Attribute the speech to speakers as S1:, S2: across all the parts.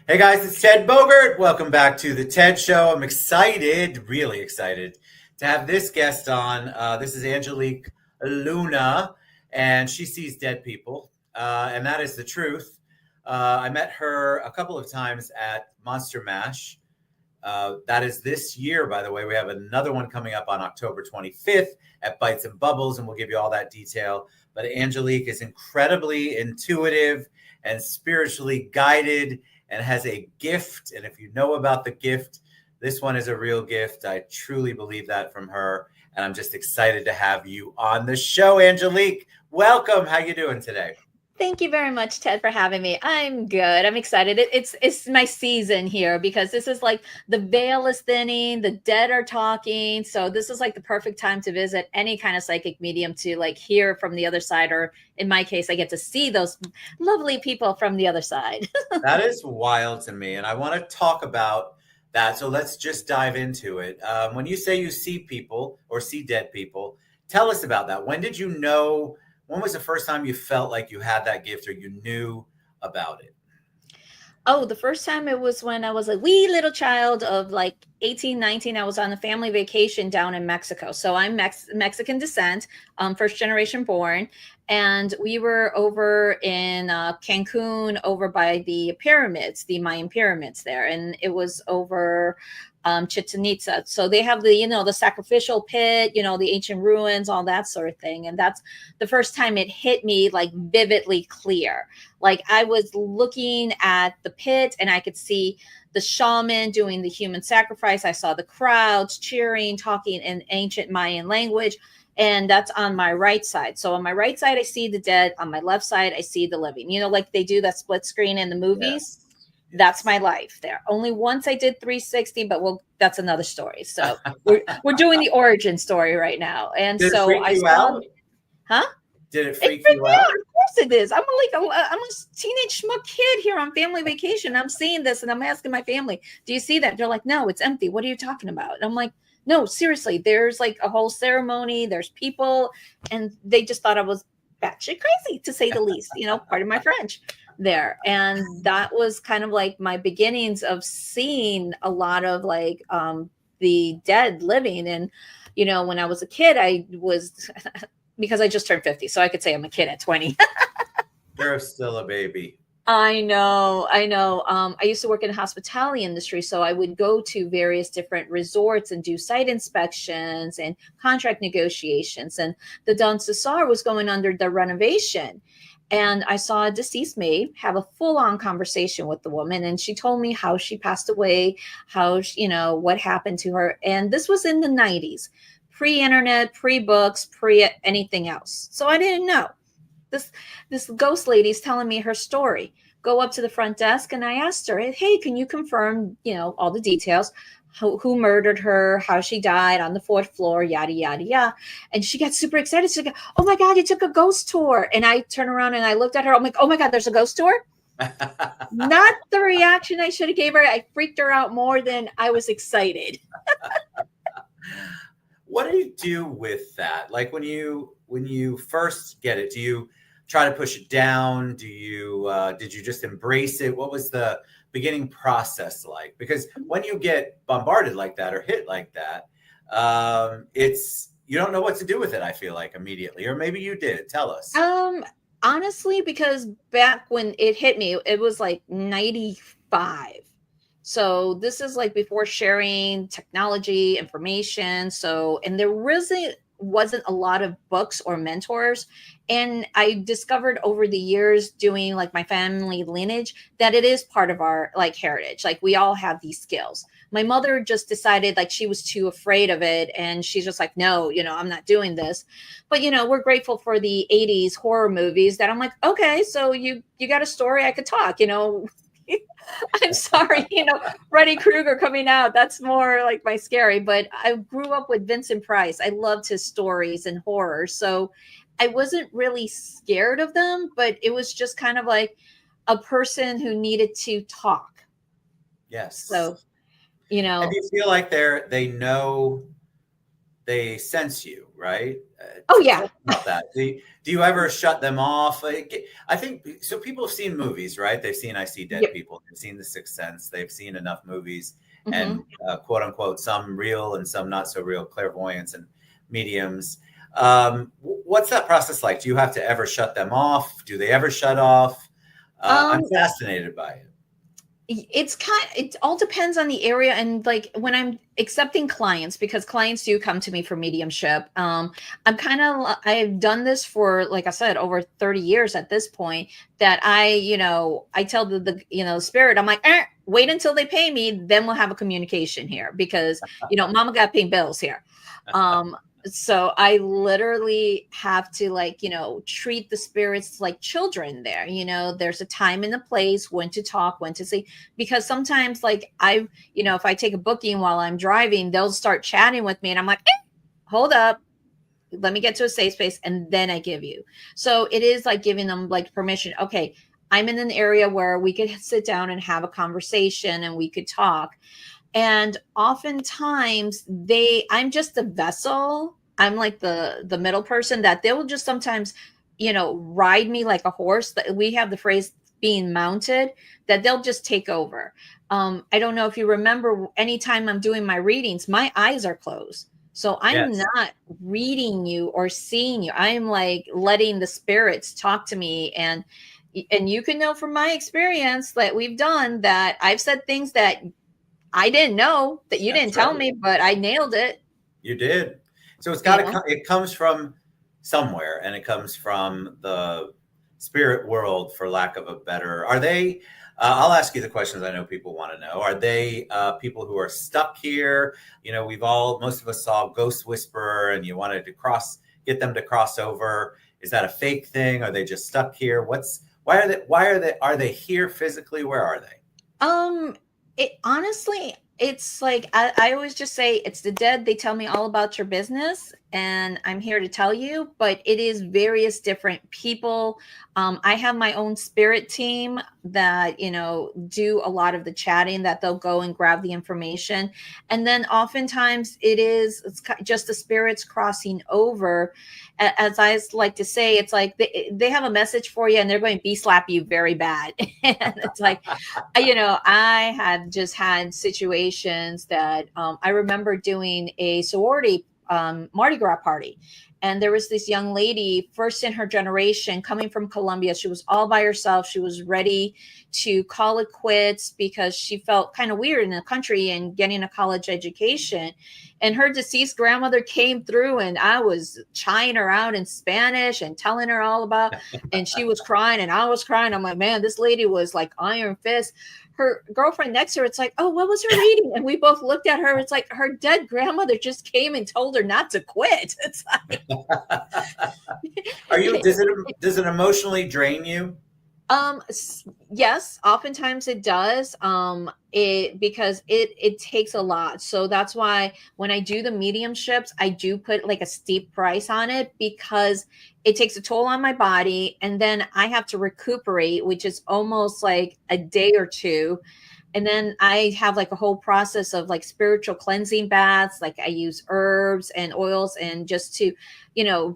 S1: Hey guys, it's Ted Bogert. Welcome back to the Ted Show. I'm excited, really excited, to have this guest on. This is Angelique Luna, and she sees dead people, and that is the truth. I met her a couple of times at Monster Mash. That is this year, by the way. We have another one coming up on October 25th at Bites and Bubbles, and we'll give you all that detail. But Angelique is incredibly intuitive and spiritually guided and has a gift. And if you know about the gift, this one is a real gift. I truly believe that from her. And I'm just excited to have you on the show, Angelique. Welcome. How you doing today?
S2: Thank you very much, Ted, for having me. I'm good. I'm excited. It's my season here because this is like the veil is thinning, the dead are talking. So this is like the perfect time to visit any kind of psychic medium to like hear from the other side, or in my case, I get to see those lovely people from the other side.
S1: That is wild to me. And I want to talk about that. So let's just dive into it. When you say you see people or see dead people, tell us about that. When did you know? When was the first time you felt like you had that gift or you knew about it?
S2: Oh, the first time it was when I was a wee little child of like 18, 19. I was on a family vacation down in Mexico. So I'm Mexican descent, first generation born. And we were over in Cancun, over by the pyramids, the Mayan pyramids there. And it was over Chichen Itza. So they have the sacrificial pit, the ancient ruins, all that sort of thing. And that's the first time it hit me like vividly clear. Like I was looking at the pit and I could see the shaman doing the human sacrifice. I saw the crowds cheering, talking in ancient Mayan language. And that's on my right side. So on my right side, I see the dead. On my left side, I see the living. Like they do that split screen in the movies.
S1: Yes.
S2: That's my life there. Only once I did 360, but that's another story. So we're doing the origin story right now. And
S1: Did it
S2: so
S1: freak
S2: I
S1: you
S2: saw,
S1: out?
S2: huh?
S1: Did it
S2: It
S1: freak
S2: freaked
S1: you
S2: me
S1: out?
S2: out. Of course it is. I'm a teenage schmuck kid here on family vacation. I'm seeing this and I'm asking my family, do you see that? They're like, no, it's empty. What are you talking about? And I'm like, no, seriously, there's like a whole ceremony. There's people. And they just thought I was batshit crazy, to say the least, part of my French there. And that was kind of like my beginnings of seeing a lot of like the dead living. And, when I was a kid, I was because I just turned 50. So I could say I'm a kid at 20.
S1: You're still a baby.
S2: I know, I know. I used to work in the hospitality industry, so I would go to various different resorts and do site inspections and contract negotiations. And the Don Cesar was going under the renovation. And I saw a deceased maid have a full-on conversation with the woman, and she told me how she passed away, what happened to her. And this was in the 90s, pre-internet, pre-books, pre-anything else. So I didn't know this ghost lady's telling me her story. Go up to the front desk and I asked her, hey, can you confirm, all the details? Who murdered her, how she died on the fourth floor, yada, yada, yada. And she got super excited. She goes, oh my God, you took a ghost tour. And I turned around and I looked at her. I'm like, oh my God, there's a ghost tour? Not the reaction I should have gave her. I freaked her out more than I was excited.
S1: What do you do with that? Like when you first get it, do you try to push it down? Did you just embrace it? What was the beginning process like? Because when you get bombarded like that or hit like that, it's you don't know what to do with it. I feel like immediately, or maybe you did. Tell us.
S2: Um, Honestly, because back when it hit me, it was like 95. So this is like before sharing technology information. So, and there really wasn't a lot of books or mentors. And I discovered over the years doing like my family lineage that it is part of our like heritage. Like we all have these skills. My mother just decided like she was too afraid of it. And she's just like, no, I'm not doing this. But, we're grateful for the 80s horror movies that I'm like, okay, so you got a story I could talk, I'm sorry, Freddy Krueger coming out. That's more like my scary, but I grew up with Vincent Price. I loved his stories and horror. So I wasn't really scared of them, but it was just kind of like a person who needed to talk.
S1: Yes.
S2: So,
S1: And do you feel like they know? they sense you, right?
S2: Oh
S1: Tell
S2: yeah.
S1: me about that. Do you ever shut them off? Like, I think so. People have seen movies, right? They've seen I See Dead
S2: Yep.
S1: People. They've seen The Sixth Sense. They've seen enough movies
S2: Hmm.
S1: and quote unquote some real and some not so real clairvoyants and mediums. What's that process like? Do you have to ever shut them off? Do they ever shut off? I'm
S2: Um,
S1: fascinated by it.
S2: it all depends on the area, and like when I'm accepting clients, because clients do come to me for mediumship. I'm kind of, I've done this for, like I said, over 30 years at this point, that I tell the spirit, I'm like, wait until they pay me, then we'll have a communication here, because mama got paying bills here. um so I literally have to, like, treat the spirits like children there. There's a time and a place when to talk, when to say, because sometimes, like, if I take a booking while I'm driving, they'll start chatting with me and I'm like, hold up, let me get to a safe space and then I give you. So it is like giving them like permission. Okay, I'm in an area where we could sit down and have a conversation and we could talk. And oftentimes I'm just a vessel. I'm like the middle person that they will just sometimes, ride me like a horse. That we have the phrase being mounted, that they'll just take over. I don't know if you remember, anytime I'm doing my readings, my eyes are closed. So I'm
S1: Yes.
S2: not reading you or seeing you. I'm like letting the spirits talk to me. And you can know from my experience that we've done, that I've said things that I didn't know, that you didn't
S1: That's
S2: tell
S1: right.
S2: me, but I nailed it.
S1: You did. So it's got to
S2: Yeah.
S1: come, it comes from somewhere, and it comes from the spirit world, for lack of a better. Are they, I'll ask you the questions I know people want to know. Are they people who are stuck here? Most of us saw Ghost Whisperer and you wanted to get them to cross over. Is that a fake thing? Are they just stuck here? Are they here physically? Where are they?
S2: Um, it honestly, it's like I always just say, it's the dead. They tell me all about your business, and I'm here to tell you. But it is various different people. I have my own spirit team that do a lot of the chatting. That they'll go and grab the information, and then oftentimes it's just the spirits crossing over. As I like to say, it's like they have a message for you, and they're going to be slap you very bad, and it's like, I have just had situations that I remember doing a sorority Mardi Gras party. And there was this young lady, first in her generation, coming from Colombia. She was all by herself. She was ready to call it quits because she felt kind of weird in the country and getting a college education. And her deceased grandmother came through, and I was chiming her out in Spanish and telling her all about, and she was crying and I was crying. I'm like, man, this lady was like iron fist. Her girlfriend next to her, it's like, oh, what was her reading? And we both looked at her. It's like her dead grandmother just came and told her not to quit. It's like,
S1: Are you? Does it emotionally drain you?
S2: yes, oftentimes it does. It because it takes a lot. So that's why when I do the mediumships, I do put like a steep price on it, because it takes a toll on my body, and then I have to recuperate, which is almost like a day or two. And then I have like a whole process of like spiritual cleansing baths. Like I use herbs and oils, and just to,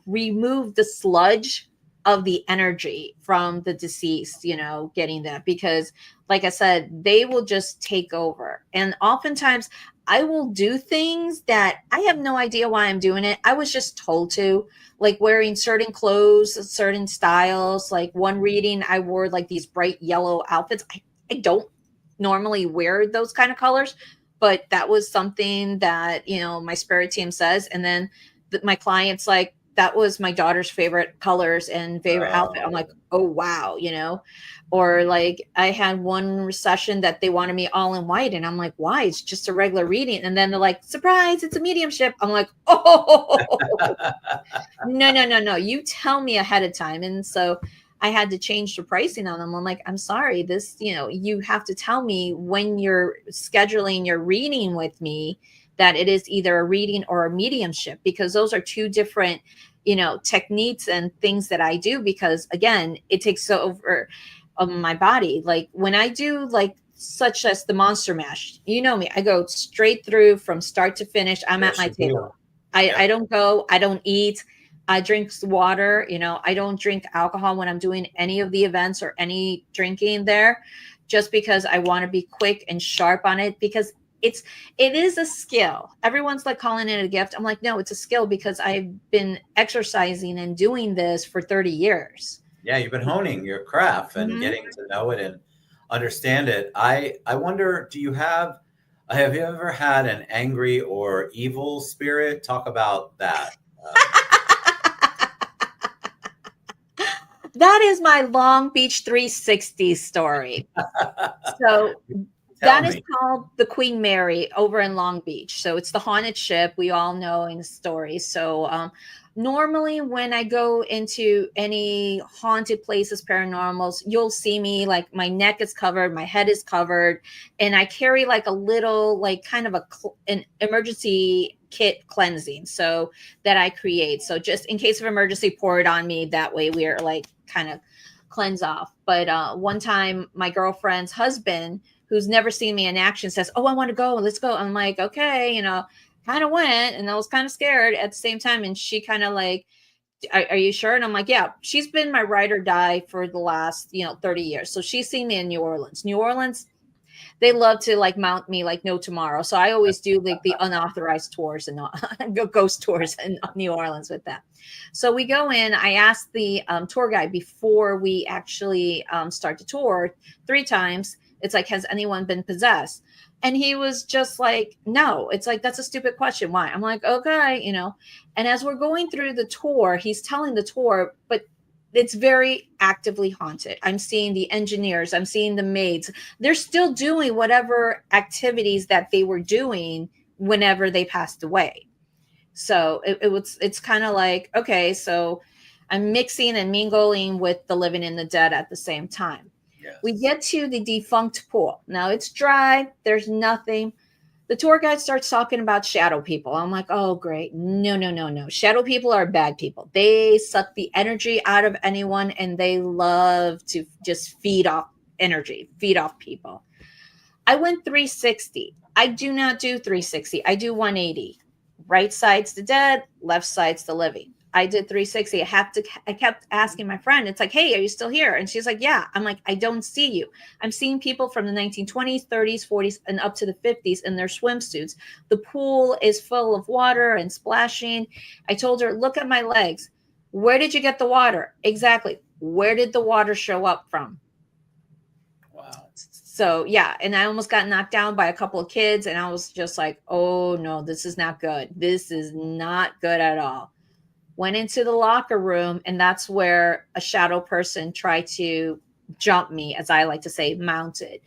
S2: remove the sludge of the energy from the deceased, getting that, because like I said, they will just take over. And oftentimes I will do things that I have no idea why I'm doing it. I was just told to, like wearing certain clothes, certain styles. Like one reading, I wore like these bright yellow outfits. I don't normally wear those kind of colors, but that was something that my spirit team says. And then my clients, like, that was my daughter's favorite colors and favorite outfit. I'm like,
S1: Oh,
S2: oh wow, or like I had one recession that they wanted me all in white, and I'm like, why? It's just a regular reading. And then they're like, surprise, it's a mediumship. I'm like, oh, no, no, no, no, you tell me ahead of time. And so I had to change the pricing on them. I'm like, I'm sorry, this, you have to tell me when you're scheduling your reading with me, that it is either a reading or a mediumship, because those are two different, techniques and things that I do, because again, it takes over my body. Like when I do, like, such as the monster mash, me, I go straight through from start to finish. I'm at
S1: yes,
S2: my
S1: you
S2: table.
S1: do. Yeah.
S2: I don't go, I don't eat, I drink water, I don't drink alcohol when I'm doing any of the events or any drinking there, just because I want to be quick and sharp on it, because it's it is a skill. Everyone's like calling it a gift. I'm like, no, it's a skill, because I've been exercising and doing this for 30 years.
S1: Yeah, you've been honing your craft and
S2: Mhm.
S1: getting to know it and understand it. I wonder, do you have you ever had an angry or evil spirit? Talk about that.
S2: That is my Long Beach 360 story. So
S1: Tell
S2: that is
S1: me.
S2: called the Queen Mary over in Long Beach. So it's the haunted ship we all know in stories. So normally when I go into any haunted places, paranormals, you'll see me like my neck is covered, my head is covered, and I carry like a little, like kind of an emergency kit cleansing, so that I create. So just in case of emergency, pour it on me. That way we're like kind of cleanse off. But one time my girlfriend's husband, who's never seen me in action, says, "Oh, I want to go. Let's go." I'm like, okay, kind of went, and I was kind of scared at the same time. And she kind of like, are you sure? And I'm like, yeah, she's been my ride or die for the last, 30 years. So she's seen me in New Orleans. New Orleans, they love to like mount me like no tomorrow. So I always do like the unauthorized tours and go ghost tours in New Orleans with them. So we go in. I asked the tour guide before we actually start the tour 3 times. It's like, has anyone been possessed? And he was just like, no. It's like, that's a stupid question. Why? I'm like, okay. And as we're going through the tour, he's telling the tour, but it's very actively haunted. I'm seeing the engineers, I'm seeing the maids. They're still doing whatever activities that they were doing whenever they passed away. So it's kind of like, okay, so I'm mixing and mingling with the living and the dead at the same time. We
S1: Yes.
S2: get to the defunct pool. Now it's dry, there's nothing. The tour guide starts talking about shadow people. I'm like, oh, great. No, no, no, no. Shadow people are bad people. They suck the energy out of anyone, and they love to just feed off energy, feed off people. I went 360. I do not do 360. I do 180. Right side's the dead, left side's the living. I did 360. I kept asking my friend, it's like, hey, are you still here? And she's like, yeah. I'm like, I don't see you. I'm seeing people from the 1920s, 30s, 40s, and up to the 50s in their swimsuits. The pool is full of water and splashing. I told her, look at my legs. Where did you get the water? Exactly. Where did the water show up from?
S1: Wow.
S2: So yeah, and I almost got knocked down by a couple of kids, and I was just like, oh no, this is not good. This is not good at all. Went into the locker room, and that's where a shadow person tried to jump me, as I like to say, mounted.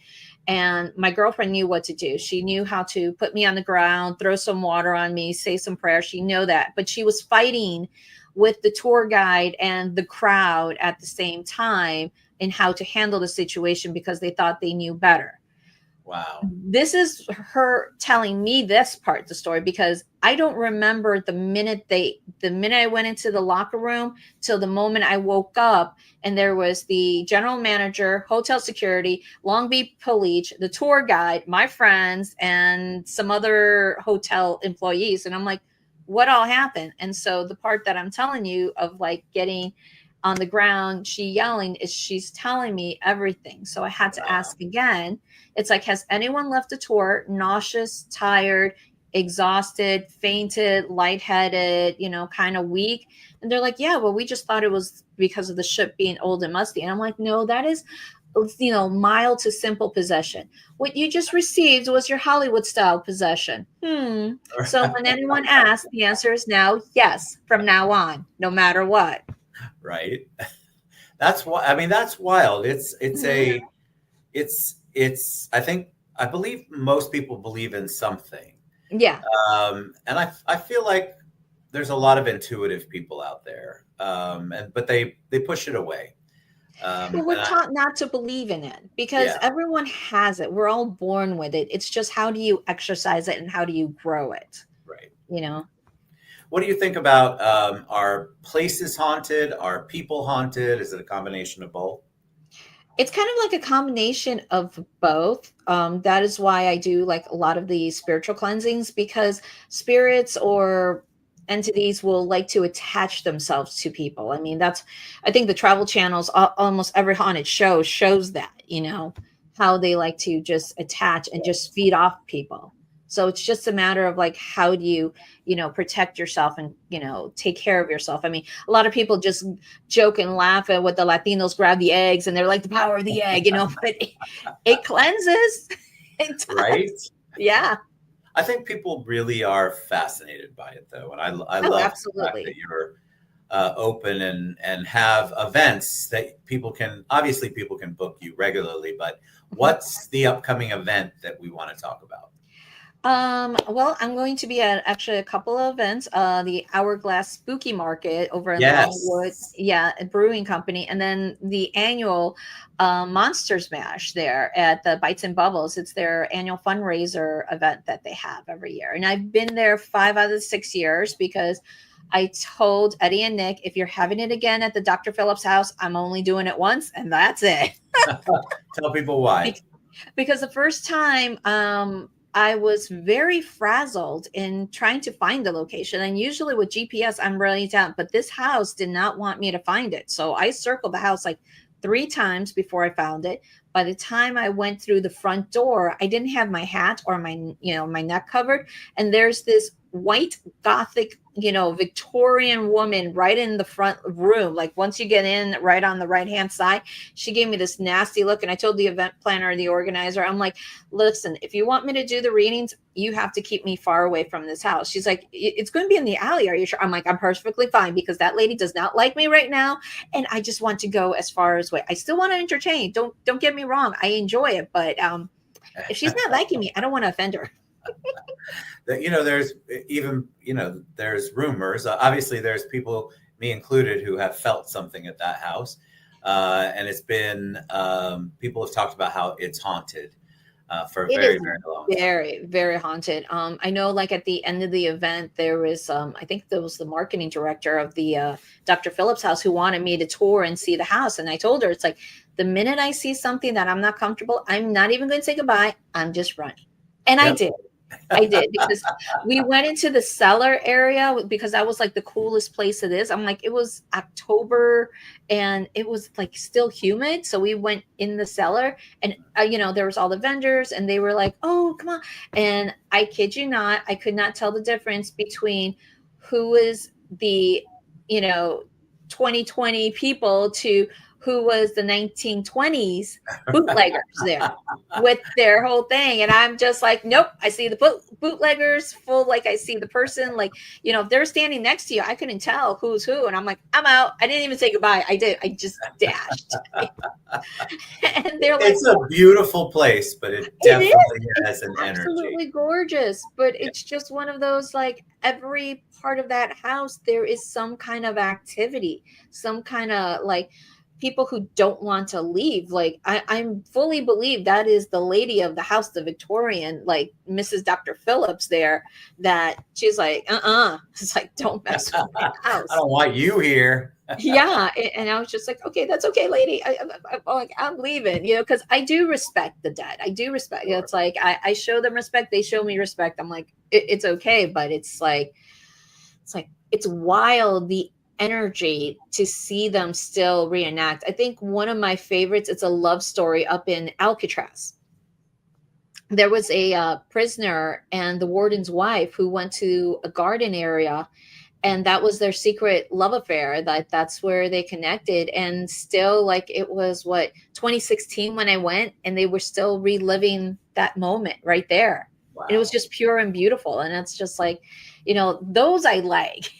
S2: And my girlfriend knew what to do. She knew how to put me on the ground, throw some water on me, say some prayer. She knew that, but she was fighting with the tour guide and the crowd at the same time in how to handle the situation, because they thought they knew better.
S1: Wow.
S2: This is her telling me this part of the story, because I don't remember the minute I went into the locker room till the moment I woke up, and there was the general manager, hotel security, Long Beach police, the tour guide, my friends, and some other hotel employees. And I'm like, what all happened? And so the part that I'm telling you of like getting on the ground, she yelling, is she's telling me everything. So I had to
S1: Wow.
S2: ask again. It's like, has anyone left the tour nauseous, tired, exhausted, fainted, lightheaded, kind of weak? And they're like, yeah, well, we just thought it was because of the ship being old and musty. And I'm like, no, that is, mild to simple possession. What you just received was your Hollywood style possession. So when anyone asks, the answer is now yes, from now on, no matter what.
S1: Right. That's why. I mean, that's wild.
S2: Mhm.
S1: I believe most people believe in something.
S2: Yeah.
S1: And I feel like there's a lot of intuitive people out there. But they push it away.
S2: But
S1: And
S2: we're taught not to believe in it, because
S1: yeah,
S2: everyone has it. We're all born with it. It's just, how do you exercise it and how do you grow it?
S1: right.
S2: You know,
S1: What do you think about are places haunted? Are people haunted? Is it a combination of both?
S2: it's kind of like a combination of both. That is why I do like a lot of the spiritual cleansings, because spirits or entities will like to attach themselves to people. I mean, I think the Travel Channel's almost every haunted show shows that, how they like to just attach and just feed off people. So it's just a matter of like, how do you, protect yourself and, take care of yourself. I mean, a lot of people just joke and laugh at what the Latinos grab the eggs and they're like the power of the egg, but it cleanses. It does.
S1: Right?
S2: Yeah.
S1: I think people really are fascinated by it, though, and I love
S2: absolutely.
S1: the fact that you're open and have events that people can book you regularly. But what's the upcoming event that we want to talk about?
S2: Well, I'm going to be at actually a couple of events. The Hourglass Spooky Market over in
S1: Yes.
S2: Longwood, a brewing company, and then the annual Monsters Mash there at the Bites and Bubbles. It's their annual fundraiser event that they have every year, and I've been there 5 out of the 6 years because I told Eddie and Nick, if you're having it again at the Dr. Phillips house, I'm only doing it once, and that's it.
S1: Tell people why.
S2: Because the first time, I was very frazzled in trying to find the location. And usually with GPS, I'm really down, but this house did not want me to find it. So I circled the house like 3 times before I found it. By the time I went through the front door, I didn't have my hat or my neck covered. And there's this white Gothic, Victorian woman right in the front room. Like once you get in right on the right-hand side, she gave me this nasty look. And I told the event planner, the organizer, I'm like, listen, if you want me to do the readings, you have to keep me far away from this house. She's like, it's going to be in the alley. Are you sure? I'm like, I'm perfectly fine because that lady does not like me right now. And I just want to go as far as way. I still want to entertain. Don't get me wrong. I enjoy it. But if she's not liking me, I don't want to offend her.
S1: There's even, there's rumors. Obviously, there's people, me included, who have felt something at that house. And it's been, people have talked about how it's haunted for a very, very long time.
S2: Very, very haunted. I know like at the end of the event, there was, I think there was the marketing director of the Dr. Phillips house who wanted me to tour and see the house. And I told her, it's like, the minute I see something that I'm not comfortable, I'm not even going to say goodbye. I'm just running. And yep. I did because we went into the cellar area because that was like the coolest place it is. I'm like, it was October and it was like still humid. So we went in the cellar and, there was all the vendors and they were like, oh, come on. And I kid you not, I could not tell the difference between who is the, 2020 people to who was the 1920s bootleggers there with their whole thing. And I'm just like, nope, I see the bootleggers full. Like I see the person, like, if they're standing next to you, I couldn't tell who's who. And I'm like, I'm out. I didn't even say goodbye. I just dashed. And they're like,
S1: it's a beautiful place, but it definitely has an energy.
S2: Absolutely gorgeous. But it's just one of those, like every part of that house, there is some kind of activity, some kind of like, people who don't want to leave. Like I'm fully believe that is the lady of the house, the Victorian, like Mrs. Dr. Phillips there, that she's like, it's like, don't mess with my house.
S1: I don't want you here.
S2: Yeah. And I was just like, okay, that's okay, lady. I'm leaving, because I do respect the dead. I do respect, it's like, I show them respect. They show me respect. I'm like, it's okay. But it's wild. The energy to see them still reenact. I think one of my favorites, it's a love story up in Alcatraz. There was a prisoner and the warden's wife who went to a garden area, and that was their secret love affair. That's where they connected. And still, like, it was 2016 when I went, and they were still reliving that moment right there. Wow. And it was just pure and beautiful. And it's just like, those I like.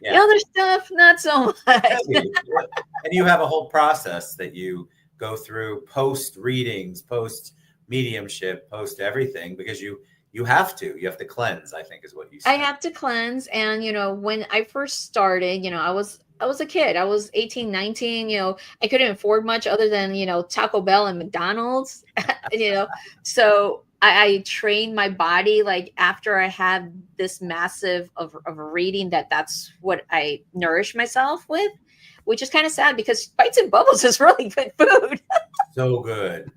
S2: Yeah. The other stuff, not so much.
S1: And you have a whole process that you go through post readings, post mediumship, post everything, because you have to cleanse, I think is what you said.
S2: I have to cleanse. And, when I first started, I was a kid. I was 18, 19, I couldn't afford much other than, Taco Bell and McDonald's, so I trained my body, like after I had this massive of a reading, that's what I nourish myself with, which is kind of sad because Bites and Bubbles is really good food.
S1: So good.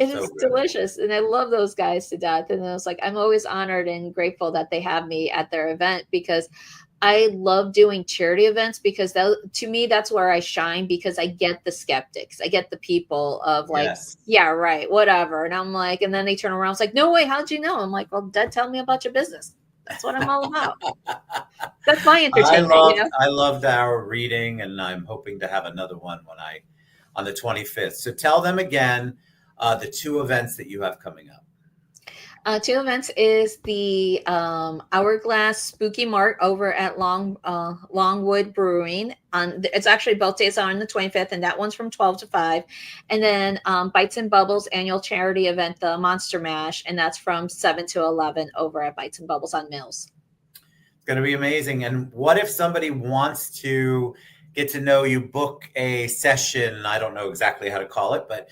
S2: It
S1: So
S2: is
S1: good.
S2: delicious, and I love those guys to death. And I was like, I'm always honored and grateful that they have me at their event because I love doing charity events because that, to me, that's where I shine because I get the skeptics. I get the people of like,
S1: Yes.
S2: yeah, right, whatever. And I'm like, and then they turn around, it's like, no way, how'd you know? I'm like, well, Dad, tell me about your business. That's what I'm all about. That's my entertainment, you know?
S1: I loved our reading, and I'm hoping to have another one on the 25th. So tell them again the two events that you have coming up.
S2: Two events is the Hourglass Spooky Mart over at Longwood Brewing. It's actually both days are on the 25th, and that one's from 12 to 5. And then Bites and Bubbles annual charity event, the Monster Mash, and that's from 7 to 11 over at Bites and Bubbles on Mills.
S1: It's going to be amazing. And what if somebody wants to get to know you, book a session? I don't know exactly how to call it, but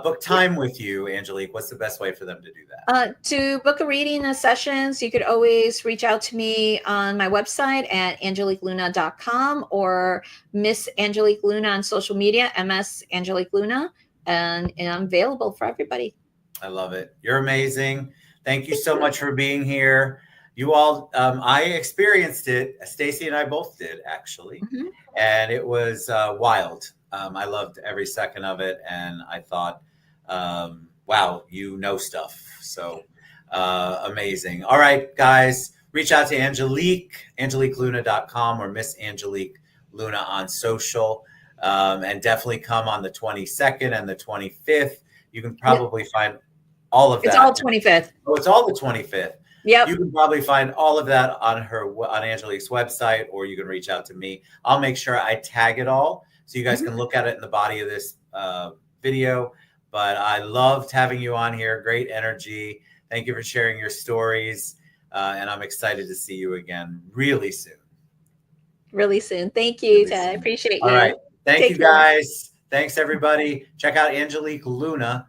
S1: book time with you, Angelique. What's the best way for them to do that?
S2: To book a reading of sessions, you could always reach out to me on my website at angeliqueluna.com or Miss Angelique Luna on social media, MS Angelique Luna, and I'm available for everybody.
S1: I love it. You're amazing. Thank you so much for being here. You all, I experienced it. Stacy and I both did, actually.
S2: Mm-hmm.
S1: And it was wild. I loved every second of it. And I thought, wow, you know stuff. So amazing. All right, guys, reach out to Angelique, angeliqueluna.com or Miss Angelique Luna on social. And definitely come on the 22nd and the 25th. You can probably find all of that.
S2: It's all 25th.
S1: Oh, it's all the 25th.
S2: Yep.
S1: You can probably find all of that on Angelique's website, or you can reach out to me. I'll make sure I tag it all so you guys can look at it in the body of this video. But I loved having you on here. Great energy. Thank you for sharing your stories. And I'm excited to see you again really soon.
S2: Really soon. Thank you, Ted. I appreciate you.
S1: All right. Thank
S2: Take
S1: you,
S2: care.
S1: guys. Thanks, everybody. Check out angeliqueluna.com.